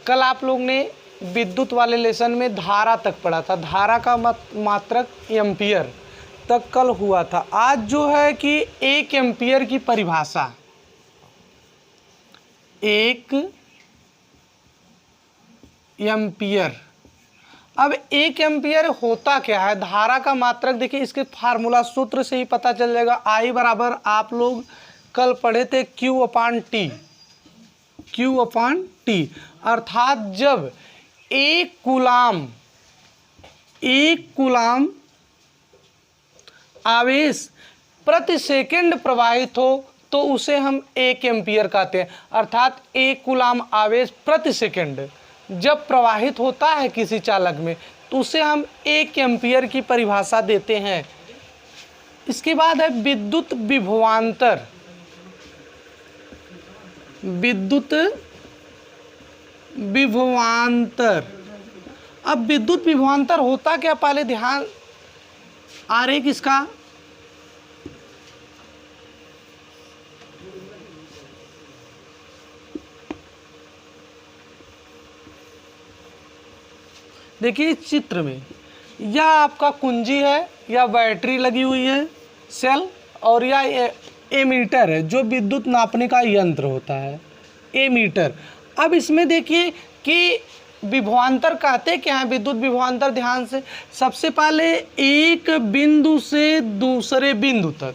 कल आप लोग ने विद्युत वाले लेसन में धारा तक पढ़ा था, धारा का मात्रक एम्पियर तक कल हुआ था। आज जो है कि 1 एम्पियर की परिभाषा, 1 एम्पियर। अब 1 एम्पियर होता क्या है, धारा का मात्रक देखिए, इसके फार्मूला सूत्र से ही पता चल जाएगा। I बराबर आप लोग कल पढ़े थे Q/T, Q/T, अर्थात जब 1 कूलाम आवेश प्रति सेकंड प्रवाहित हो तो उसे हम 1 एम्पियर कहते हैं। अर्थात 1 कूलाम आवेश प्रति सेकंड जब प्रवाहित होता है किसी चालक में तो उसे हम 1 एम्पियर की परिभाषा देते हैं। इसके बाद है विद्युत विभवांतर। विद्युत विभवांतर, अब विद्युत विभवांतर होता क्या, पहले ध्यान आरेख इसका, देखिए इस चित्र में यह आपका कुंजी है या बैटरी लगी हुई है सेल, और यह एमीटर है जो विद्युत नापने का यंत्र होता है, एमीटर। अब इसमें देखिए कि विभवांतर कहते क्या है, विद्युत विभवांतर, ध्यान से, सबसे पहले एक बिंदु से दूसरे बिंदु तक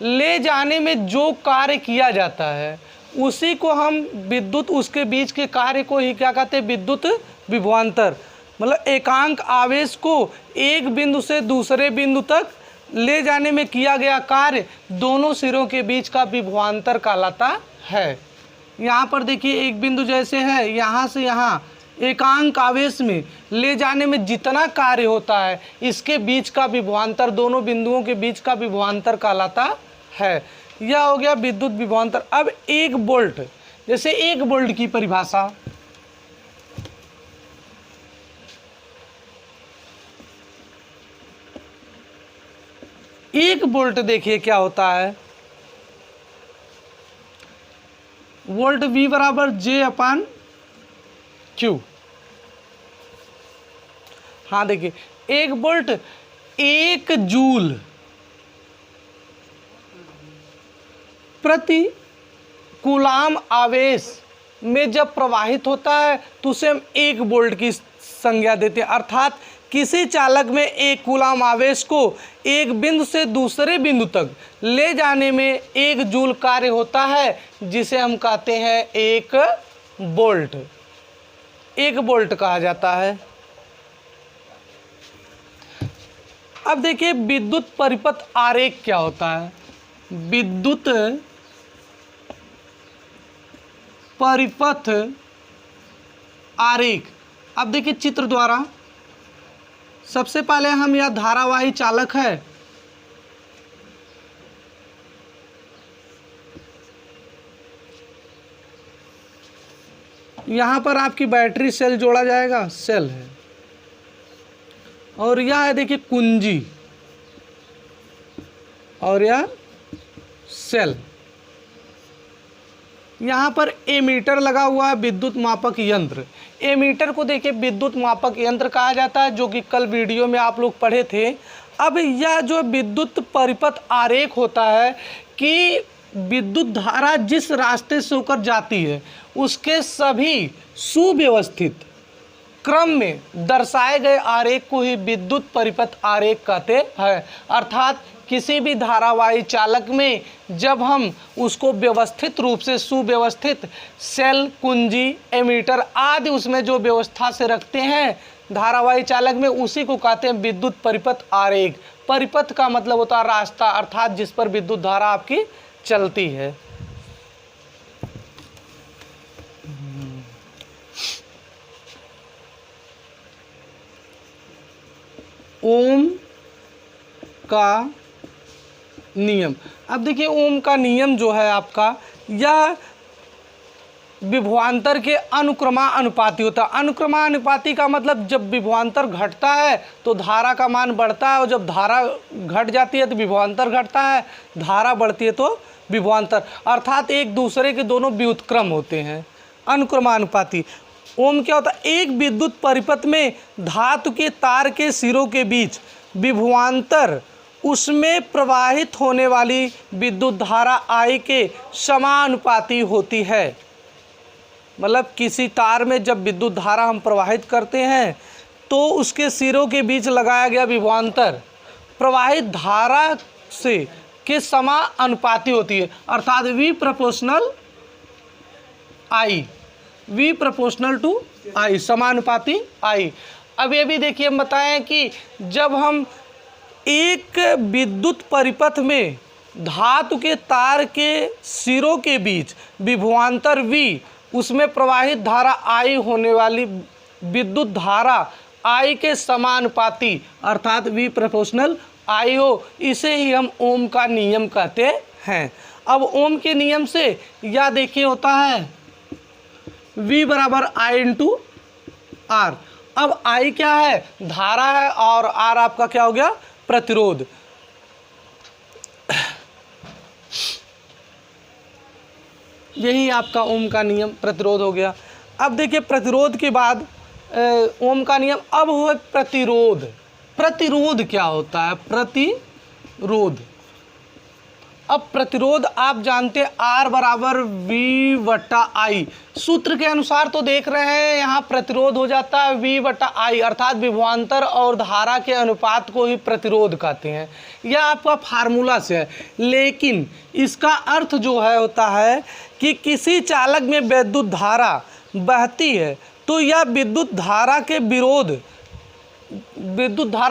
ले जाने में जो कार्य किया जाता है उसी को हम विद्युत, उसके बीच के कार्य को ही क्या कहते हैं, विद्युत विभवांतर। मतलब एकांक आवेश को एक बिंदु से दूसरे बिंदु तक ले जाने में किया गया कार्य दोनों सिरों के बीच का विभवांतर कहलाता है। यहाँ पर देखिए एक बिंदु जैसे है, यहाँ से यहाँ एकांक आवेश में ले जाने में जितना कार्य होता है इसके बीच का विभवांतर, दोनों बिंदुओं के बीच का विभवांतर कहलाता है। यह हो गया विद्युत विभवांतर। अब 1 वोल्ट, जैसे 1 वोल्ट की परिभाषा, एक वोल्ट देखिए क्या होता है, वोल्ट V बराबर J/Q। हाँ देखिए 1 वोल्ट 1 जूल प्रति कूलाम आवेश में जब प्रवाहित होता है तो उसे हम 1 वोल्ट की संज्ञा देते हैं। अर्थात किसी चालक में 1 कूलाम आवेश को एक बिंदु से दूसरे बिंदु तक ले जाने में 1 जूल कार्य होता है, जिसे हम कहते हैं 1 वोल्ट। 1 वोल्ट कहा जाता है। अब देखिए विद्युत परिपथ आरेख क्या होता है। विद्युत परिपथ आरेख, अब देखिए चित्र द्वारा, सबसे पहले हम यह धारावाही चालक है, यहाँ पर आपकी बैटरी सेल जोड़ा जाएगा, सेल है, और यह है देखिए कुंजी, और यह सेल। यहाँ पर एमीटर लगा हुआ है, विद्युत मापक यंत्र। एमीटर को देखिए विद्युत मापक यंत्र कहा जाता है, जो कि कल वीडियो में आप लोग पढ़े थे। अब यह जो विद्युत परिपथ आरेख होता है कि विद्युत धारा जिस रास्ते से होकर जाती है उसके सभी सुव्यवस्थित क्रम में दर्शाए गए आरेख को ही विद्युत परिपथ आरेख कहते हैं। अर्थात किसी भी धारावाही चालक में जब हम उसको व्यवस्थित रूप से, सुव्यवस्थित सेल, कुंजी, एमीटर आदि उसमें जो व्यवस्था से रखते हैं धारावाही चालक में, उसी को कहते हैं विद्युत परिपथ आरेख। परिपथ का मतलब होता है रास्ता, अर्थात जिस पर विद्युत धारा आपकी चलती है। ओम का नियम, अब देखिए ओम का नियम जो है आपका, यह विभवांतर के अनुक्रमानुपाती होता है। अनुक्रमानुपाती का मतलब जब विभवांतर घटता है तो धारा का मान बढ़ता है, और जब धारा घट जाती है तो विभवांतर घटता है, धारा बढ़ती है तो विभवांतर, अर्थात एक दूसरे के दोनों व्युत्क्रम होते हैं, अनुक्रमानुपाती। ओम क्या होता है? एक विद्युत परिपथ में धातु के तार के सिरों के बीच विभवांतर उसमें प्रवाहित होने वाली विद्युत धारा I के समानुपाती होती है। मतलब किसी तार में जब विद्युत धारा हम प्रवाहित करते हैं तो उसके सिरों के बीच लगाया गया विभवांतर प्रवाहित धारा से के समानुपाती होती है, अर्थात V proportional I, V proportional to I, समानुपाती I। अब ये भी देखिए हम बताएं कि जब हम एक विद्युत परिपथ में धातु के तार के सिरों के बीच विभवांतर V उसमें प्रवाहित धारा I होने वाली विद्युत धारा I के समानुपाती अर्थात V प्रोपोर्शनल I हो, इसे ही हम ओम का नियम कहते हैं। अब ओम के नियम से यह देखिए होता है V बराबर I इंटू R। अब I क्या है? धारा है, और R आपका क्या हो गया? प्रतिरोध। यही आपका ओम का नियम प्रतिरोध हो गया। अब देखिए प्रतिरोध के बाद ओम का नियम अब हुआ प्रतिरोध। प्रतिरोध क्या होता है? प्रतिरोध। अब प्रतिरोध आप जानते हैं R बराबर V बटा I। सूत्र के अनुसार तो देख रहे हैं यहाँ प्रतिरोध हो जाता है V बटा I, अर्थात विभवांतर और धारा के अनुपात को ही प्रतिरोध कहते हैं। यह आपका फार्मूला से है, लेकिन इसका अर्थ जो है होता है कि किसी चालक में विद्युत धारा बहती है तो यह विद्युत धारा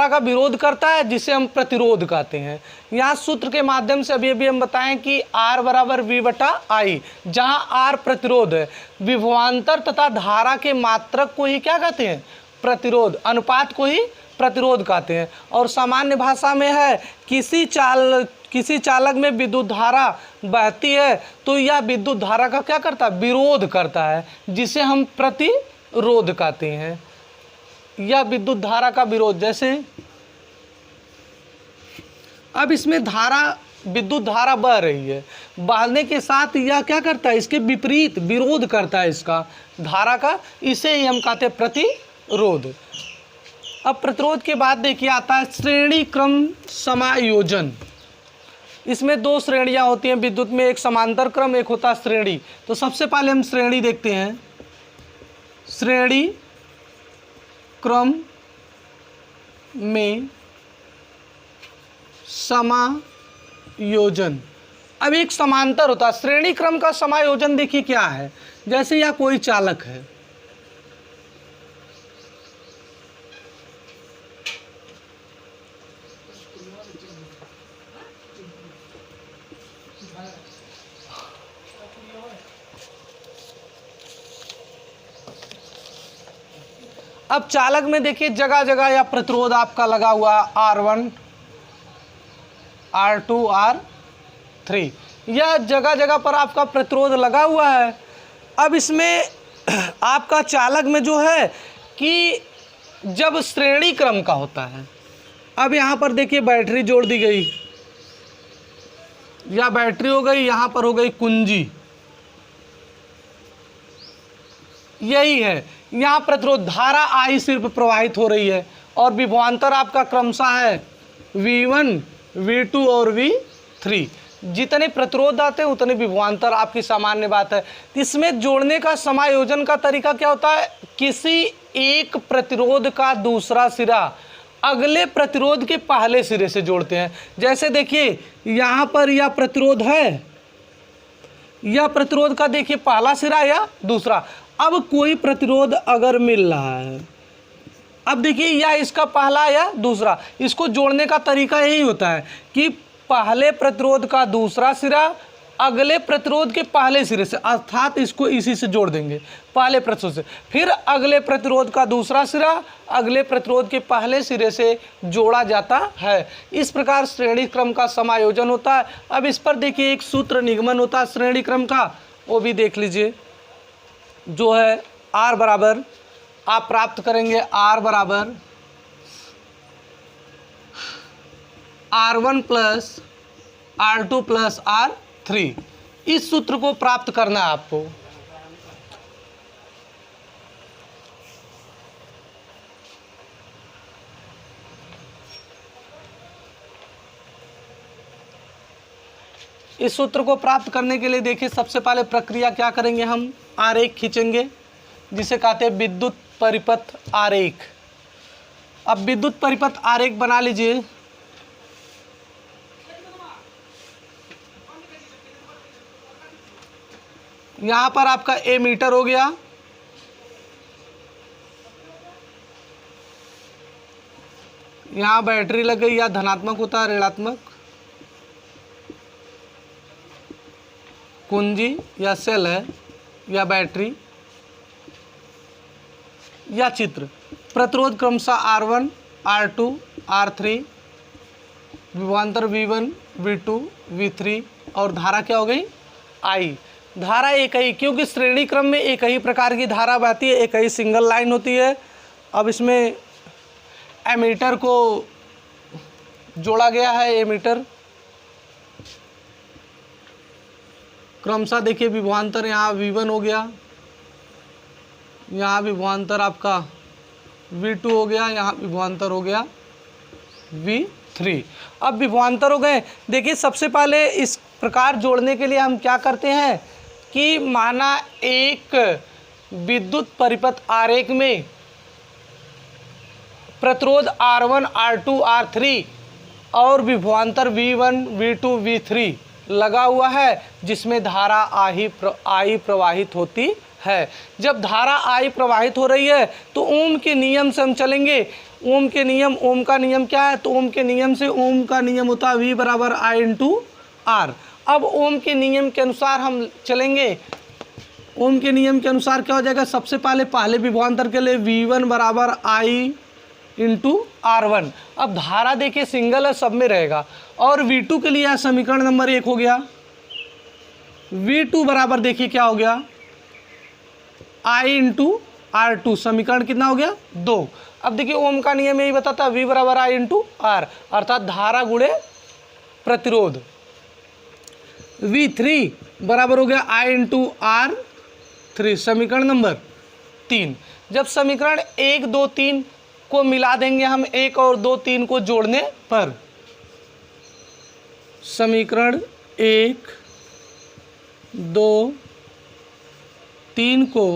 का विरोध करता है, जिसे हम प्रतिरोध कहते हैं। यहाँ सूत्र के माध्यम से अभी हम बताएं कि R बराबर V बटा I, जहाँ R प्रतिरोध है, विभवांतर तथा धारा के मात्रक को ही क्या कहते हैं? प्रतिरोध, अनुपात को ही प्रतिरोध कहते हैं। और सामान्य भाषा में है किसी चालक में विद्युत धारा बहती है तो यह विद्युत धारा का क्या करता है? विरोध करता है, जिसे हम प्रतिरोध कहते हैं। या विद्युत धारा का विरोध, जैसे अब इसमें विद्युत धारा बह रही है, बहने के साथ यह क्या करता है? इसके विपरीत विरोध करता है इसका धारा का, इसे ही हम कहते हैं प्रतिरोध। अब प्रतिरोध के बाद देखिए आता है श्रेणी क्रम समायोजन। इसमें दो श्रेणियां होती हैं विद्युत में, एक समांतर क्रम, एक होता है श्रेणी। तो सबसे पहले हम श्रेणी देखते हैं। श्रेणी क्रम में समायोजन। अब एक समांतर होता है। श्रेणी क्रम का समायोजन देखिए क्या है? जैसे यह कोई चालक है, अब चालक में देखिए जगह जगह या प्रतिरोध आपका लगा हुआ R1, R2, R3, यह जगह जगह पर आपका प्रतिरोध लगा हुआ है। अब इसमें आपका चालक में जो है कि जब श्रेणी क्रम का होता है, अब यहाँ पर देखिए बैटरी जोड़ दी गई, या बैटरी हो गई, यहाँ पर हो गई कुंजी, यही है। यहाँ प्रतिरोध धारा I सिर्फ प्रवाहित हो रही है और विभवांतर आपका क्रमशः है V1, V2 और V3। जितने प्रतिरोध आते हैं उतने विभवांतर आपकी सामान्य बात है। इसमें जोड़ने का समायोजन का तरीका क्या होता है? किसी एक प्रतिरोध का दूसरा सिरा अगले प्रतिरोध के पहले सिरे से जोड़ते हैं। जैसे देखिए यहाँ पर यह प्रतिरोध है, यह प्रतिरोध का देखिए पहला सिरा या दूसरा। अब कोई प्रतिरोध अगर मिल रहा है, अब देखिए या इसका पहला या दूसरा, इसको जोड़ने का तरीका यही होता है कि पहले प्रतिरोध का दूसरा सिरा अगले प्रतिरोध के पहले सिरे से, अर्थात इसको इसी से जोड़ देंगे पहले प्रतिरोध से, फिर अगले प्रतिरोध का दूसरा सिरा अगले प्रतिरोध के पहले सिरे से जोड़ा जाता है। इस प्रकार श्रेणी क्रम का समायोजन होता है। अब इस पर देखिए एक सूत्र निगमन होता है श्रेणी क्रम का, वो भी देख लीजिए, जो है R बराबर आप प्राप्त करेंगे R बराबर R1 plus R2 plus R3। इस सूत्र को प्राप्त करना है आपको। इस सूत्र को प्राप्त करने के लिए देखिए सबसे पहले प्रक्रिया क्या करेंगे, हम आरेख खींचेंगे जिसे कहते हैं विद्युत परिपथ आरेख। अब विद्युत परिपथ आरेख बना लीजिए। यहाँ पर आपका एमीटर हो गया, यहाँ बैटरी लग गई, या धनात्मक होता है ऋणात्मक, कुंजी या सेल है या बैटरी या चित्र। प्रतिरोध क्रमशः R1, R2, R3, विभवांतर V1, V2, V3 और धारा क्या हो गई I। धारा एक ही, क्योंकि श्रेणी क्रम में एक ही प्रकार की धारा बहती है, एक ही सिंगल लाइन होती है। अब इसमें एमीटर को जोड़ा गया है, एमीटर क्रमशः देखिए विभवांतर यहाँ V1 हो गया, यहाँ विभवांतर आपका V2 हो गया, यहाँ विभवांतर हो गया V3। अब विभवांतर हो गए। देखिए सबसे पहले इस प्रकार जोड़ने के लिए हम क्या करते हैं कि माना एक विद्युत परिपथ आरेख में प्रतिरोध R1, R2, R3 और विभवांतर V1, V2, V3 लगा हुआ है, जिसमें धारा I प्रवाहित होती है। जब धारा I प्रवाहित हो रही है तो ओम के नियम से हम चलेंगे। ओम के नियम, ओम का नियम क्या है, तो ओम के नियम से, ओम का नियम होता है V बराबर I इंटू R। अब ओम के नियम के अनुसार हम चलेंगे। ओम के नियम के अनुसार क्या हो जाएगा, सबसे पहले विभवांतर के लिए V1 बराबर I इंटू R1। अब धारा देखिए सिंगल है, सब में रहेगा। और V2 के लिए समीकरण नंबर 1 हो गया, V2 बराबर देखिए क्या हो गया I इंटू R2। समीकरण कितना हो गया 2। अब देखिए ओम का नियम यही बताता है V बराबर I इंटू R, अर्थात धारा गुणे प्रतिरोध। V3 बराबर हो गया I इंटू R3, समीकरण नंबर 3। जब समीकरण 1, 2, 3 को मिला देंगे हम 1 और 2, 3 को जोड़ने पर, समीकरण 1, 2, 3 को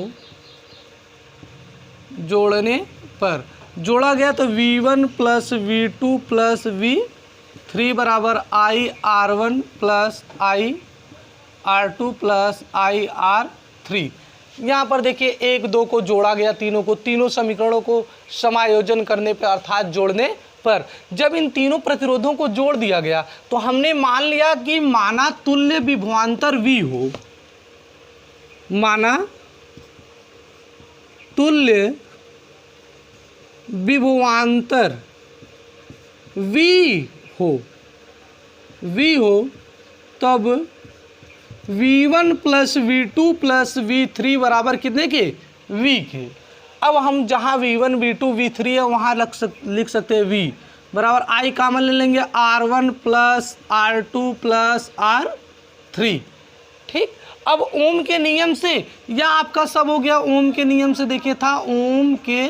जोड़ने पर जोड़ा गया तो V1 plus V2 plus V3 बराबर I R1 plus I R2 plus I R3। यहाँ पर देखिए 1, 2 को जोड़ा गया, तीनों समीकरणों को समायोजन करने पर अर्थात जोड़ने पर जब इन तीनों प्रतिरोधों को जोड़ दिया गया तो हमने मान लिया कि माना तुल्य विभवांतर V हो, माना तुल्य विभवांतर V हो तब V1 plus V2 plus V3 बराबर कितने के V के। अब हम जहाँ V1, V2, V3 है वहाँ लिख सकते हैं V बराबर I कॉमन ले लेंगे R1 plus R2 plus R3। ठीक, अब ओम के नियम से या आपका सब हो गया ओम के नियम से, देखिए था ओम के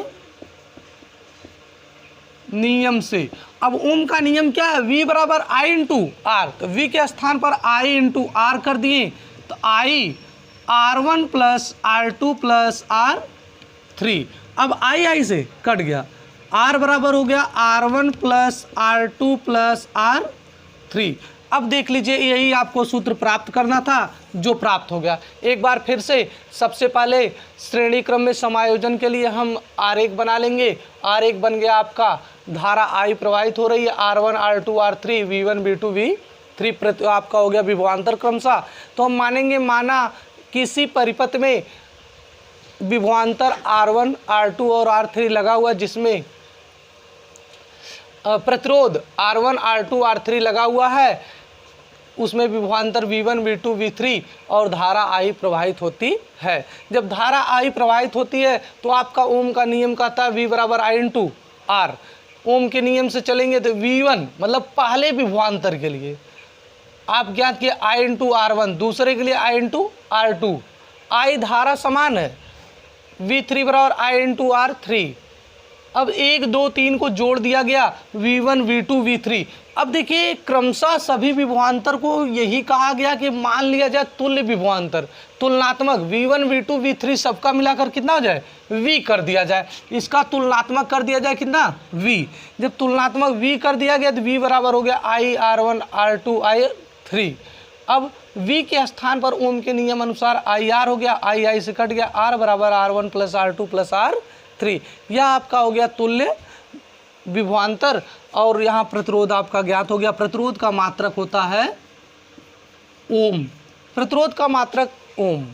नियम से। अब ओम का नियम क्या है, V बराबर I इंटू R, तो V के स्थान पर I इंटू R कर दिए तो I R1 plus R2 plus R3। अब I से कट गया, R बराबर हो गया R1 plus R2 plus R3। अब देख लीजिए यही आपको सूत्र प्राप्त करना था जो प्राप्त हो गया। एक बार फिर से सबसे पहले श्रेणी क्रम में समायोजन के लिए हम आरेख बना लेंगे। आरेख बन गया आपका, धारा I प्रवाहित हो रही है, R1, R2, R3, V1, V2, V3 आपका हो गया विभवांतर क्रमशः। तो हम मानेंगे माना किसी परिपथ में विभवांतर R1, R2 और R3 लगा हुआ, जिसमें प्रतिरोध R1, R2, R3 लगा हुआ है, उसमें विभवांतर V1, V2, V3 और धारा I प्रवाहित होती है। जब धारा I प्रवाहित होती है तो आपका ओम का नियम कहता है V बराबर I इंटू R। ओम के नियम से चलेंगे तो V1 मतलब पहले विभवांतर के लिए आप ज्ञात किए I इंटू R1, दूसरे के लिए I इंटू R2। I धारा समान है, V3 बराबर I इंटू R3। अब 1 2 3 को जोड़ दिया गया, V1 V2 V3। अब देखिए क्रमशः सभी विभवांतर को यही कहा गया कि मान लिया जाए तुल्य विभवांतर, तुलनात्मक V1 V2 V3 सबका मिलाकर कितना हो जाए, V कर दिया जाए। इसका तुलनात्मक कर दिया जाए कितना, V। जब तुलनात्मक V कर दिया गया तो V बराबर हो गया I R1 R2 I3। अब V के स्थान पर ओम के नियम अनुसार IR हो गया, I से कट गया, R बराबर R1 plus R2 plus R3। यह आपका हो गया तुल्य विभवांतर। और यहाँ प्रतिरोध आपका ज्ञात हो गया। प्रतिरोध का मात्रक होता है ओम, प्रतिरोध का मात्रक ओम।